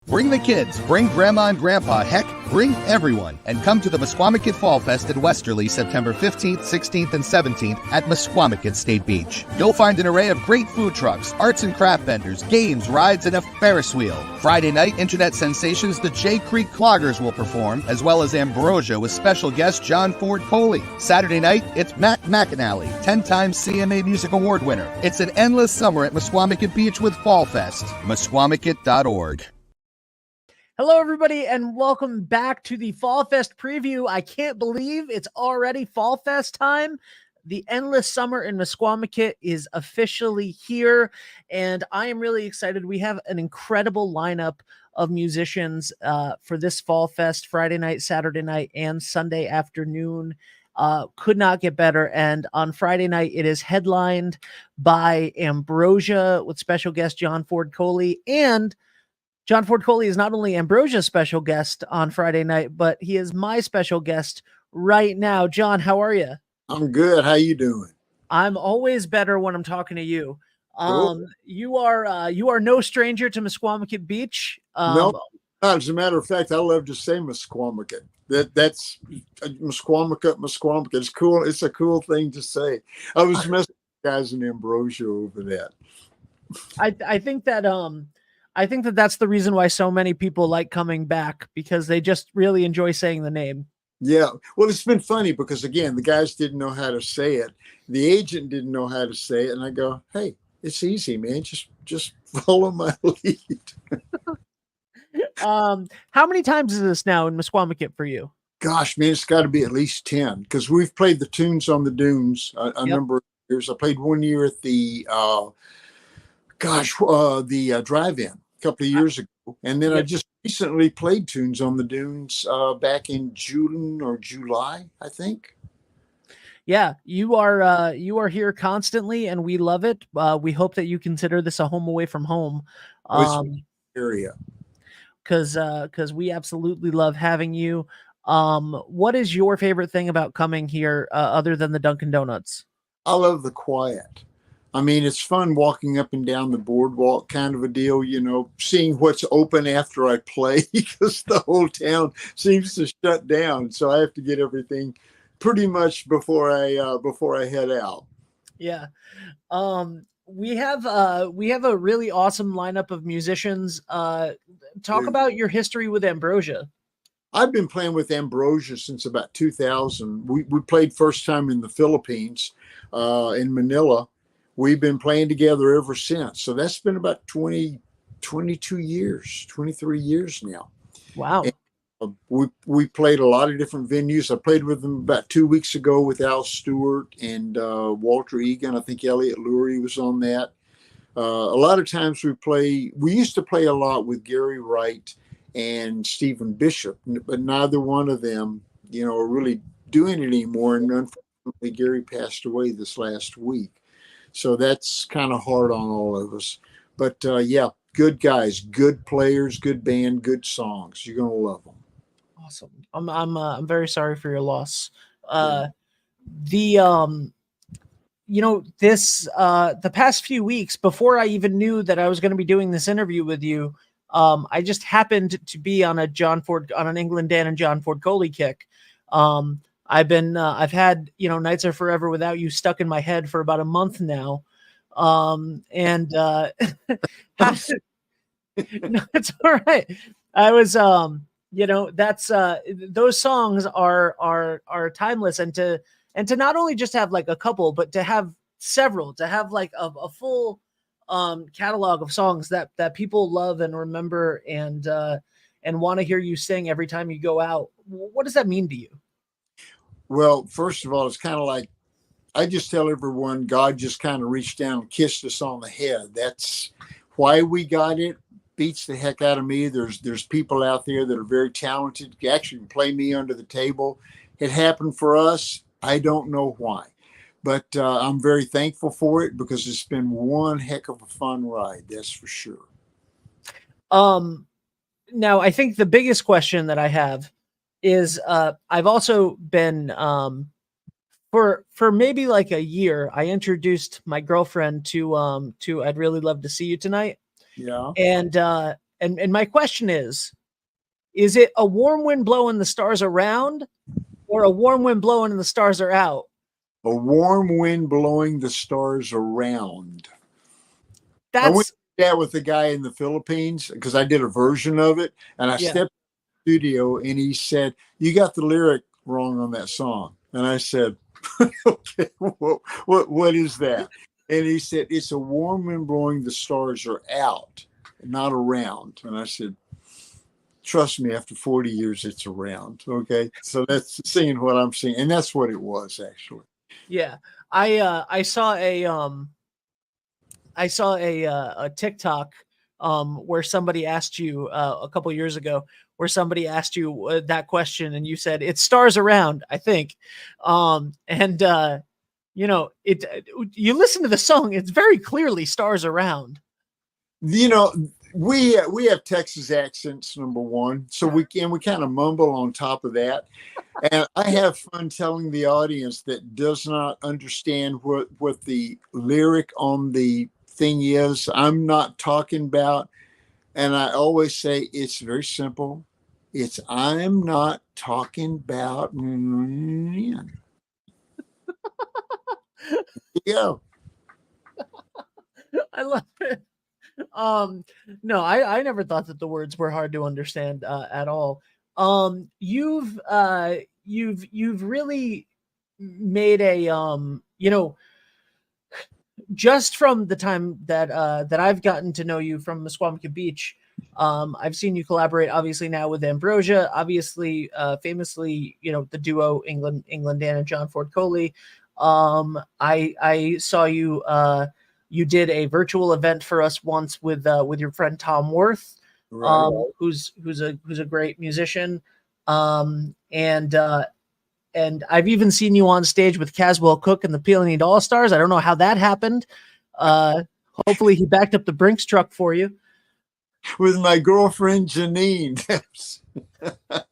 Bring the kids, bring grandma and grandpa, heck, bring everyone, and come to the Misquamicut Fallfest in Westerly September 15th, 16th, and 17th at Misquamicut State Beach. You'll find an array of great food trucks, arts and craft vendors, games, rides, and a Ferris wheel. Friday night, internet sensations the Jay Creek Cloggers will perform, as well as Ambrosia with special guest John Ford Coley. Saturday night, it's Matt McAnally, 10-time CMA Music Award winner. It's an endless summer at Misquamicut Beach with Fallfest. Misquamicut.org. Hello, everybody, and welcome back to the Fall Fest preview. I can't believe it's already Fall Fest time. The endless summer in Misquamicut is officially here, and I am really excited. We have an incredible lineup of musicians for this Fall Fest, Friday night, Saturday night, and Sunday afternoon. Could not get better. And on Friday night, it is headlined by Ambrosia with special guest John Ford Coley. And John Ford Coley is not only Ambrosia's special guest on Friday night, but he is my special guest right now. John, how are you? I'm good. How you doing? I'm always better when I'm talking to you. Cool. You are no stranger to Misquamicut Beach. No, as a matter of fact, I love to say Misquamicut. That's Misquamicut. It's cool. It's a cool thing to say. I was messing with guys in Ambrosia over that. I think that that's the reason why so many people like coming back, because they just really enjoy saying the name. Yeah. Well, it's been funny because, again, the guys didn't know how to say it. The agent didn't know how to say it. And I go, hey, it's easy, man. Just follow my lead. How many times is this now in Misquamicut for you? Gosh, man, it's got to be at least 10 because we've played the Tunes on the Dunes a number of years. I played one year at the drive-in a couple of years ago, and then I just recently played Tunes on the Dunes back in June or July, I think. Yeah, you are here constantly, and we love it. We hope that you consider this a home away from home area, because we absolutely love having you. What is your favorite thing about coming here other than the Dunkin' Donuts? I love the quiet. I mean, it's fun walking up and down the boardwalk, kind of a deal, seeing what's open after I play because the whole town seems to shut down. So I have to get everything pretty much before I head out. Yeah. We have a really awesome lineup of musicians. Talk about your history with Ambrosia. I've been playing with Ambrosia since about 2000. We played first time in the Philippines, in Manila. We've been playing together ever since. So that's been about 22 years, 23 years now. Wow. And, we played a lot of different venues. I played with them about 2 weeks ago with Al Stewart and Walter Egan. I think Elliot Lurie was on that. A lot of times we used to play a lot with Gary Wright and Stephen Bishop, but neither one of them, are really doing it anymore. And unfortunately, Gary passed away this last week. So that's kind of hard on all of us. But yeah, good guys, good players, good band, good songs. You're gonna love them. Awesome. I'm very sorry for your loss. The past few weeks before I even knew that I was going to be doing this interview with you, I just happened to be on an England Dan and John Ford Coley kick. I've had, Nights Are Forever Without You stuck in my head for about a month now. No, it's all right. I was, that's, those songs are timeless, and to not only just have like a couple, but to have several, to have like a full, catalog of songs that people love and remember and want to hear you sing every time you go out. What does that mean to you? Well, first of all, it's kind of like, I just tell everyone, God just kind of reached down and kissed us on the head. That's why we got it. Beats the heck out of me. There's people out there that are very talented, actually can play me under the table. It happened for us. I don't know why, but I'm very thankful for it because it's been one heck of a fun ride. That's for sure. Now, I think the biggest question that I have is I've also been for maybe like a year, I introduced my girlfriend to I'd Really Love to See You Tonight. Yeah. And And my question is it a warm wind blowing the stars around or a warm wind blowing and the stars are out? A warm wind blowing the stars around. I went That's to that with the guy in the Philippines because I did a version of it, and I yeah. stepped in the studio, and he said, "You got the lyric wrong on that song." And I said, "Okay, what is that?" And he said, "It's a warm wind blowing the stars are out, not around." And I said, "Trust me, after 40 years, it's around." Okay, so that's seeing what I'm seeing, and that's what it was actually. Yeah. I saw a TikTok where somebody asked you a couple years ago, where somebody asked you that question, and you said it stars around, I think. And you know, you listen to the song, it's very clearly stars around. You know, we have Texas accents, number one, so we kind of mumble on top of that. And I have fun telling the audience that does not understand what the lyric on the thing is. I'm not talking about, and I always say it's very simple. It's I'm not talking about. Yeah. I love it. No, I never thought that the words were hard to understand at all. You've really made a you know, just from the time that I've gotten to know you from Misquamicut Beach, I've seen you collaborate obviously now with Ambrosia, obviously famously, you know, the duo England Dan and John Ford Coley. I saw you you did a virtual event for us once with your friend Tom Worth, Right. who's a great musician. And I've even seen you on stage with Caswell Cook and the Peony All Stars. I don't know how that happened. Hopefully he backed up the Brinks truck for you. With my girlfriend Janine.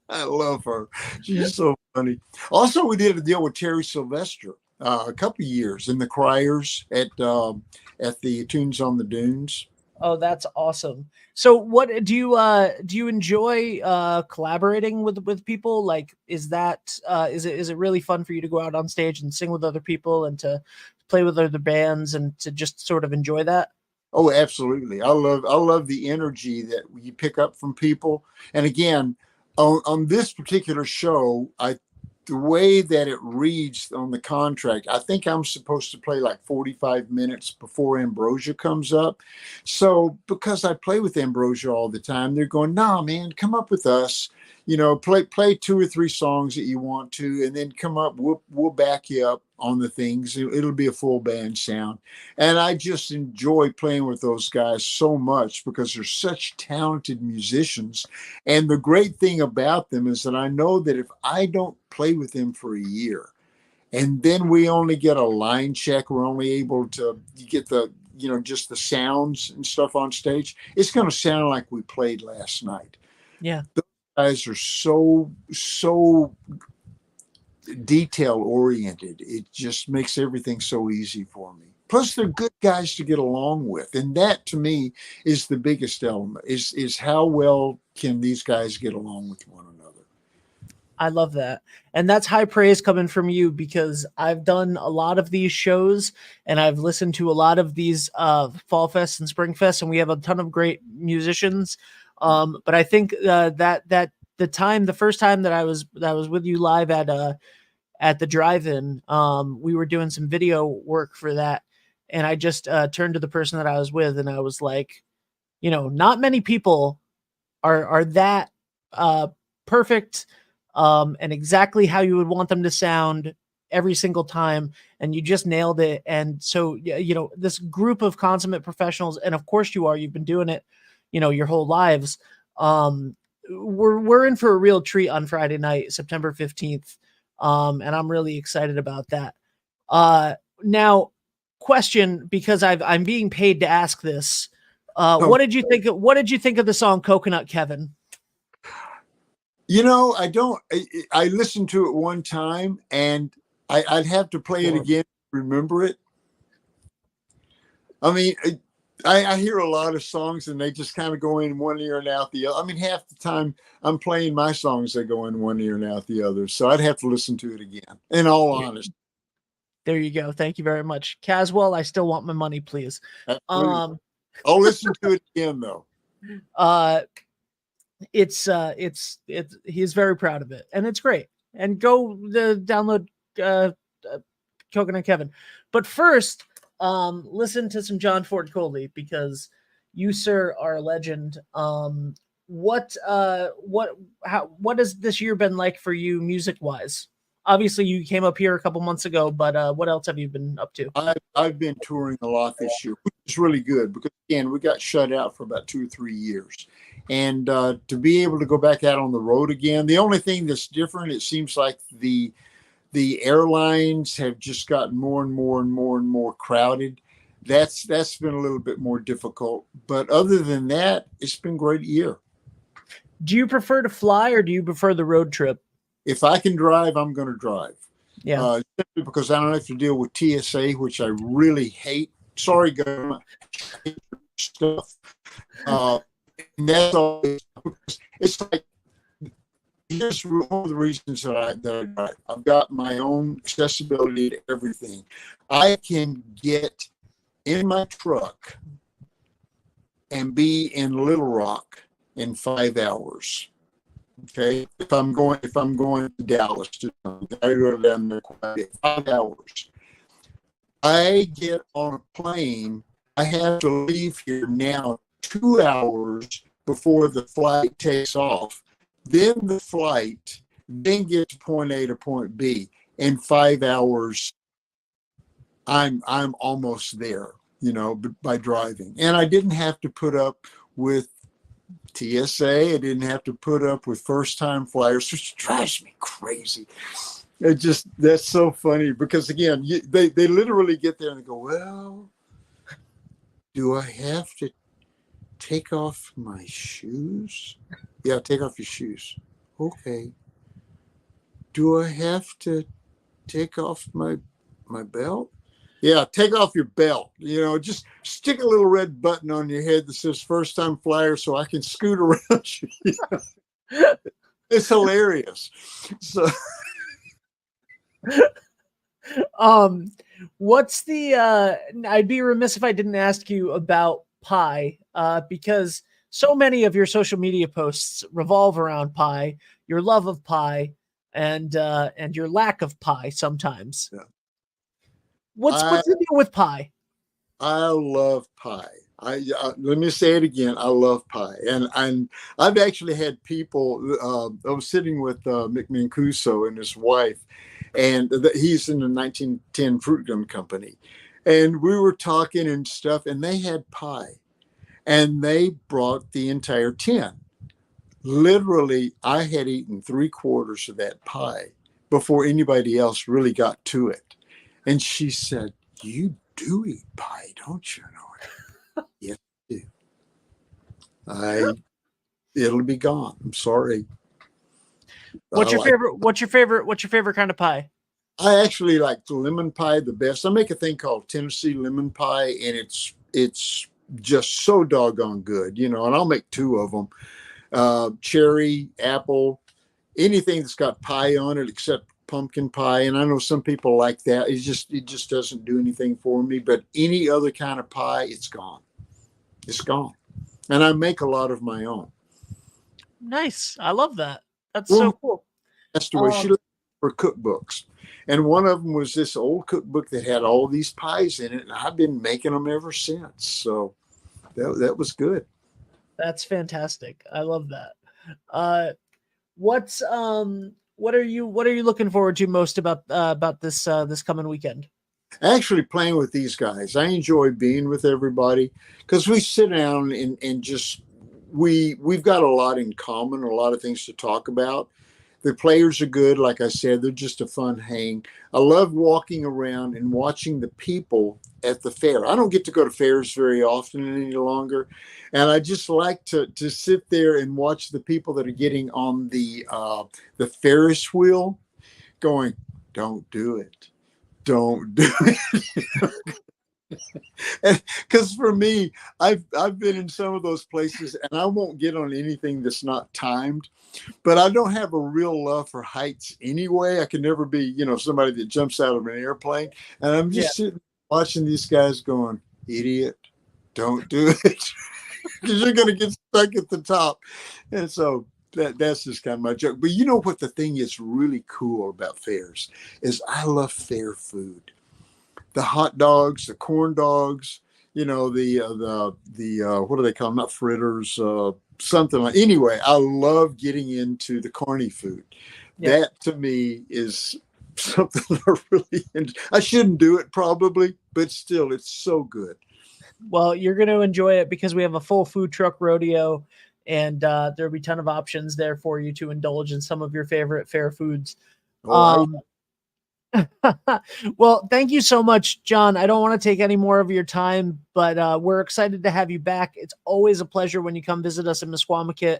I love her. She's so funny. Also, we did a deal with Terry Sylvester a couple of years in the Criers at the Tunes on the Dunes. Oh, that's awesome. So what do you enjoy collaborating with people? Like, is it really fun for you to go out on stage and sing with other people and to play with other bands and to just sort of enjoy that? Oh, absolutely. I love the energy that you pick up from people. And again, on this particular show, the way that it reads on the contract, I think I'm supposed to play like 45 minutes before Ambrosia comes up. So because I play with Ambrosia all the time, they're going, "Nah, man, come up with us. You know, play 2 or 3 songs that you want to, and then come up. We'll back you up on the things. It'll be a full band sound." And I just enjoy playing with those guys so much because they're such talented musicians. And the great thing about them is that I know that if I don't play with them for a year, and then we only get a line check, we're only able to get the, just the sounds and stuff on stage, it's going to sound like we played last night. Yeah. Those guys are so detail oriented. It just makes everything so easy for me. Plus, they're good guys to get along with, and that to me is the biggest element: is how well can these guys get along with one another. I love that. And that's high praise coming from you, because I've done a lot of these shows and I've listened to a lot of these Fall Fest and Spring Fest, and we have a ton of great musicians. But I think that the first time that I was with you live at the drive-in, we were doing some video work for that. And I just turned to the person that I was with and I was like, not many people are that perfect and exactly how you would want them to sound every single time. And you just nailed it. And so, this group of consummate professionals, and of course you've been doing it, your whole lives. We're in for a real treat on Friday night, September 15th. And I'm really excited about that. Now, question, because I'm being paid to ask this. What did you think? What did you think of the song "Coconut Kevin"? I listened to it one time, and I'd have to play it again to remember it. I mean, I hear a lot of songs and they just kind of go in one ear and out the other. I mean, half the time I'm playing my songs, they go in one ear and out the other. So I'd have to listen to it again, in all honesty. There you go. Thank you very much. Caswell, I still want my money, please. Absolutely. I'll listen to it again though. It's he's very proud of it and it's great. And go download Coconut Kevin. But first, listen to some John Ford Coley because you, sir, are a legend. What has this year been like for you music wise? Obviously you came up here a couple months ago, but what else have you been up to? I've been touring a lot this year, which is really good because again, we got shut out for about 2 or 3 years. And to be able to go back out on the road again, the only thing that's different, it seems like the airlines have just gotten more and more crowded. That's been a little bit more difficult. But other than that, it's been a great year. Do you prefer to fly or do you prefer the road trip? If I can drive, I'm going to drive. Yeah. Simply because I don't have to deal with TSA, which I really hate. Sorry, government stuff. And that's always, it's like, here's one of the reasons that I drive. I've got my own accessibility to everything. I can get in my truck and be in Little Rock in 5 hours. Okay, if I'm going to Dallas, I go down there quite a bit, 5 hours. I get on a plane. I have to leave here now 2 hours before the flight takes off. Then the flight, then get to point A to point B. In 5 hours, I'm almost there, by driving. And I didn't have to put up with TSA. I didn't have to put up with first-time flyers, which drives me crazy. That's so funny because again, they literally get there and they go, well, do I have to take off my shoes? Yeah, take off your shoes. Okay. Do I have to take off my belt? Yeah, take off your belt. Just stick a little red button on your head that says first time flyer so I can scoot around you. It's hilarious. So what's the I'd be remiss if I didn't ask you about pie, because so many of your social media posts revolve around pie, your love of pie, and your lack of pie sometimes. Yeah. What's the deal with pie? I love pie. Let me say it again. I love pie, and I've actually had people. I was sitting with Mick Mancuso and his wife, and he's in the 1910 Fruit Gum Company, and we were talking and stuff, and they had pie, and they brought the entire tin. Literally, I had eaten 3/4 of that pie before anybody else really got to it, and she said, "You do eat pie, don't you?" Yes, I do. It'll be gone. I'm sorry. What's your favorite kind of pie? I actually like the lemon pie the best. I make a thing called Tennessee lemon pie, and it's just so doggone good, and I'll make 2 of them. Cherry, apple, anything that's got pie on it except pumpkin pie. And I know some people like that. It just doesn't do anything for me. But any other kind of pie, it's gone. It's gone. And I make a lot of my own. Nice. I love that. That's so cool. That's the way she looked for cookbooks. And one of them was this old cookbook that had all these pies in it. And I've been making them ever since. So that was good. That's fantastic. I love that. What are you looking forward to most about this coming weekend? Actually playing with these guys. I enjoy being with everybody because we sit down and just we've got a lot in common, a lot of things to talk about. The players are good. Like I said, they're just a fun hang. I love walking around and watching the people at the fair. I don't get to go to fairs very often any longer. And I just like to sit there and watch the people that are getting on the Ferris wheel going, don't do it. Don't do it. Because for me, I've been in some of those places, and I won't get on anything that's not timed. But I don't have a real love for heights anyway. I can never be, somebody that jumps out of an airplane. And I'm just sitting watching these guys going, idiot, don't do it, because you're going to get stuck at the top. And so that's just kind of my joke. But you know what the thing is really cool about fairs is I love fair food. The hot dogs, the corn dogs, the what do they call them? Not fritters, something like. Anyway, I love getting into the carny food. Yeah. That to me is something I really enjoy. I shouldn't do it probably, but still, it's so good. Well, you're going to enjoy it because we have a full food truck rodeo, and there'll be a ton of options there for you to indulge in some of your favorite fair foods. Well, thank you so much, John. I don't want to take any more of your time, but we're excited to have you back. It's always a pleasure when you come visit us in Misquamicut.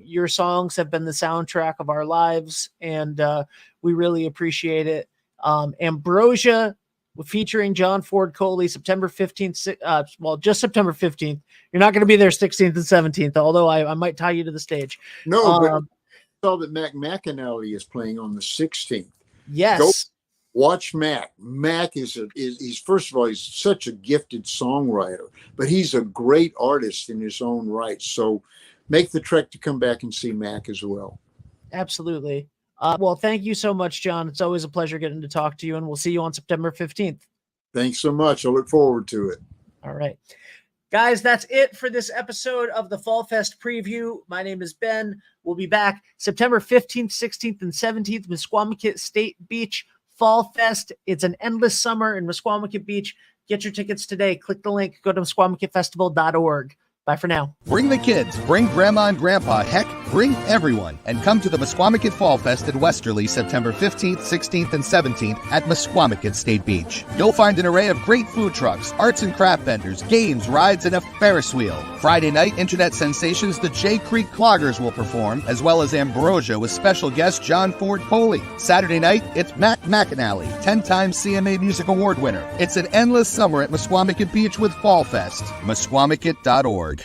Your songs have been the soundtrack of our lives, and we really appreciate it. Ambrosia, featuring John Ford Coley, September 15th. Just September 15th. You're not going to be there 16th and 17th, although I might tie you to the stage. No, but I saw that McAnally is playing on the 16th. Yes. Go watch Mac. Mac is he's first of all, he's such a gifted songwriter, but he's a great artist in his own right. So make the trek to come back and see Mac as well. Absolutely. Well, thank you so much, John. It's always a pleasure getting to talk to you, and we'll see you on September 15th. Thanks so much. I look forward to it. All right. Guys, that's it for this episode of the Fall Fest preview. My name is Ben. We'll be back September 15th, 16th, and 17th, Misquamicut State Beach Fall Fest. It's an endless summer in Misquamicut Beach. Get your tickets today. Click the link. Go to misquamicutfestival.org. Bye for now. Bring the kids, bring Grandma and Grandpa, heck, bring everyone, and come to the Misquamicut Fallfest in Westerly September 15th, 16th, and 17th at Misquamicut State Beach. You'll find an array of great food trucks, arts and craft vendors, games, rides, and a Ferris wheel. Friday night, internet sensations the Jay Creek Cloggers will perform, as well as Ambrosia with special guest John Ford Coley. Saturday night, it's Matt McAnally, 10-time CMA Music Award winner. It's an endless summer at Misquamicut Beach with Fallfest. Misquamicut.org.